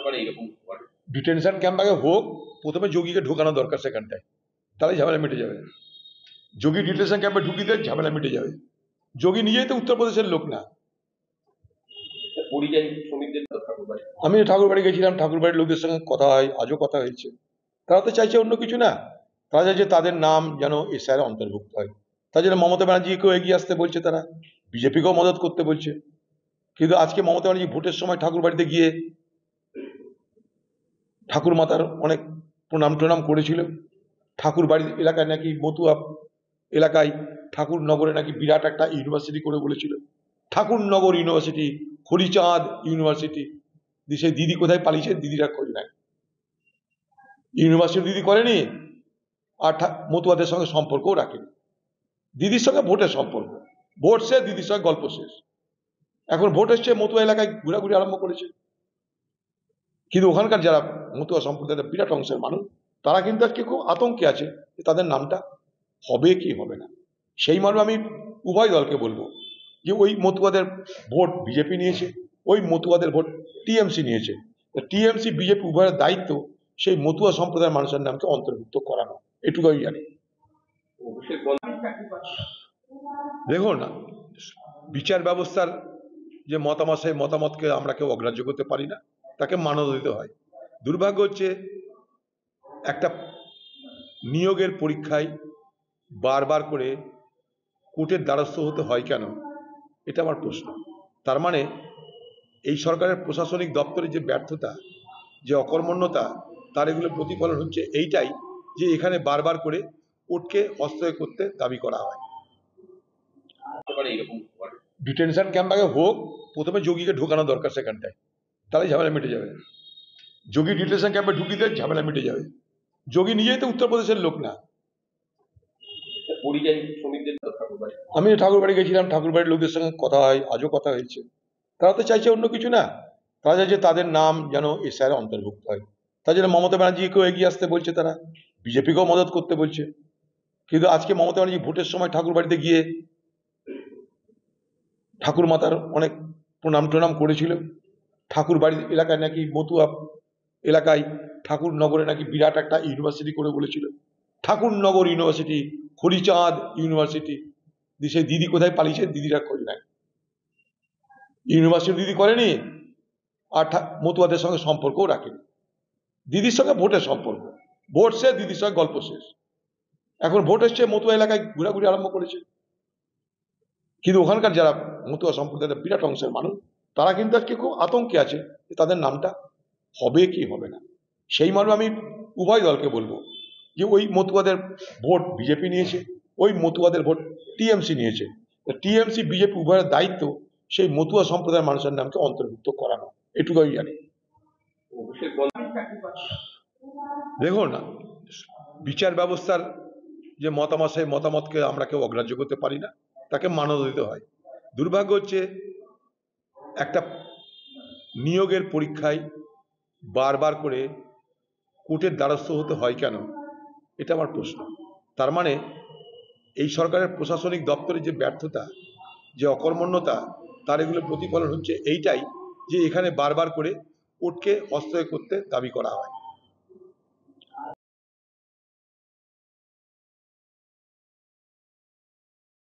পারে এরকম detention camp আগে হোক, প্রথমে যোগীকে ঢোকানো দরকার সেখানটায়, তাহলে ঝামেলা মিটে যাবে। যোগী ডিটেনশন ক্যাম্পে ঢুকিয়ে দেয়, ঝামেলা মিটে যাবে। যোগী নিজেই তো উত্তরপ্রদেশের লোক না। পরিযায়ী শ্রমিকদের ঠাকুরবাড়ি, আমি ঠাকুরবাড়ি গেছিলাম, ঠাকুরবাড়ির লোকদের সঙ্গে কথা হয়, আজও কথা হয়েছে। তারা তো চাইছে অন্য কিছু না, তারা চাইছে তাদের নাম যেন এসআইআর অন্তর্ভুক্ত হয়। তার জন্য মমতা ব্যানার্জিকেও এগিয়ে আসতে বলছে, তারা বিজেপিকেও মদত করতে বলছে। কিন্তু আজকে মমতা ব্যানার্জি ভোটের সময় ঠাকুরবাড়িতে গিয়ে ঠাকুর মাতার অনেক প্রণাম টনাম করেছিল। ঠাকুর বাড়ির এলাকায় নাকি মতুয়া এলাকায় ঠাকুরনগরে নাকি বিরাট একটা ইউনিভার্সিটি করে বলেছিল, ঠাকুরনগর ইউনিভার্সিটি, হরিচাঁদ ইউনিভার্সিটি। সেই দিদি কোথায় পালিয়েছে, দিদিরা খোঁজ নেয়। ইউনিভার্সিটি দিদি করেনি, আর মতুয়াদের সঙ্গে সম্পর্কও রাখেনি। দিদির সঙ্গে ভোটের সম্পর্ক, ভোট শেষ, দিদির সঙ্গে গল্প শেষ। এখন ভোট এসছে, মতুয়া এলাকায় ঘোরাঘুরি আরম্ভ করেছে। কিন্তু ওখানকার যারা মতুয়া সম্প্রদায়ের বিরাট অংশের মানুষ, তারা কিন্তু আজকে খুব আতঙ্কে আছে যে তাদের নামটা হবে কি হবে না। সেই মর্মে আমি উভয় দলকে বলবো যে ওই মতুয়াদের ভোট বিজেপি নিয়েছে, ওই মতুয়াদের ভোট টিএমসি নিয়েছে। টিএমসি বিজেপি উভয়ের দায়িত্ব সেই মতুয়া সম্প্রদায়ের মানুষের নামকে অন্তর্ভুক্ত করানো, এটুকু আমি জানি। দেখুন, বিচার ব্যবস্থার যে মতামত, সেই মতামতকে আমরা কেউ অগ্রাহ্য করতে পারি না, তাকে মান্যতা দিতে হয়। দুর্ভাগ্য হচ্ছে একটা নিয়োগের পরীক্ষায় বারবার করে কোর্টের দ্বারস্থ হতে হয় কেন, এটা আমার প্রশ্ন। তার মানে এই সরকারের প্রশাসনিক দপ্তরের যে ব্যর্থতা, যে অকর্মণ্যতা, তার এগুলো প্রতিফলন হচ্ছে এইটাই যে এখানে বারবার করে কোর্টকে হস্তক্ষেপ করতে দাবি করা হয়। ডিটেনশন ক্যাম্প আগে হোক, প্রথমে যোগীকে ঢোকানো দরকার সেখানটায়, তাহলে ঝামেলা মিটে যাবে। যোগী ডিটেনশন ক্যাম্পে ঢুকিয়ে দেয়, ঝামেলা মিটে যাবে। যোগী নিজেই তো উত্তরপ্রদেশের লোক না। পরিযায়ী শ্রমিকদের ঠাকুরবাড়ি, আমি ঠাকুরবাড়ি গেছিলাম, ঠাকুরবাড়ির লোকদের সঙ্গে কথা হয়, আজও কথা হয়েছে। তারা তো চাইছে অন্য কিছু না, তারা চাইছে তাদের নাম যেন এসআইআর অন্তর্ভুক্ত হয়। তার জন্য মমতা ব্যানার্জিকেও এগিয়ে আসতে বলছে, তারা বিজেপিকেও মদত করতে বলছে। কিন্তু আজকে মমতা ব্যানার্জি ভোটের সময় ঠাকুরবাড়িতে গিয়ে ঠাকুর মাতার অনেক প্রণাম টনাম করেছিল। ঠাকুর বাড়ির এলাকায় নাকি মতুয়া এলাকায় ঠাকুরনগরে নাকি বিরাট একটা ইউনিভার্সিটি করে বলেছিল, ঠাকুরনগর ইউনিভার্সিটি, হরিচাঁদ ইউনিভার্সিটি। সেই দিদি কোথায় পালিয়েছে, দিদিরা খোঁজ নেয়। ইউনিভার্সিটি দিদি করেনি, আর মতুয়াদের সঙ্গে সম্পর্কও রাখেনি। দিদির সঙ্গে ভোটের সম্পর্ক, ভোট শেষ, দিদির সঙ্গে গল্প শেষ। এখন ভোট এসছে, মতুয়া এলাকায় ঘোরাঘুরি আরম্ভ করেছে। কিন্তু ওখানকার যারা মতুয়া সম্প্রদায়ের বিরাট অংশের মানুষ, তারা কিন্তু আজকে খুব আতঙ্কে আছে যে তাদের নামটা হবে কি হবে না। সেই মর্মে আমি উভয় দলকে বলবো যে ওই মতুয়াদের ভোট বিজেপি নিয়েছে, ওই মতুয়াদের ভোট টিএমসি নিয়েছে। টিএমসি বিজেপি উভয়ের দায়িত্ব সেই মতুয়া সম্প্রদায়ের মানুষের নামকে অন্তর্ভুক্ত করানো, এটুকু আমি জানি। দেখুন, বিচার ব্যবস্থার যে মতামত, সেই মতামতকে আমরা কেউ অগ্রাহ্য করতে পারি না, তাকে মান্যতা দিতে হয়। দুর্ভাগ্য হচ্ছে একটা নিয়োগের পরীক্ষায় বারবার করে কোর্টের দ্বারস্থ হতে হয় কেন, এটা আমার প্রশ্ন। তার মানে এই সরকারের প্রশাসনিক দপ্তরের যে ব্যর্থতা, যে অকর্মণ্যতা, তার এগুলো প্রতিফলন হচ্ছে এইটাই যে এখানে বারবার করে কোর্টকে হস্তক্ষেপ করতে দাবি করা হয়।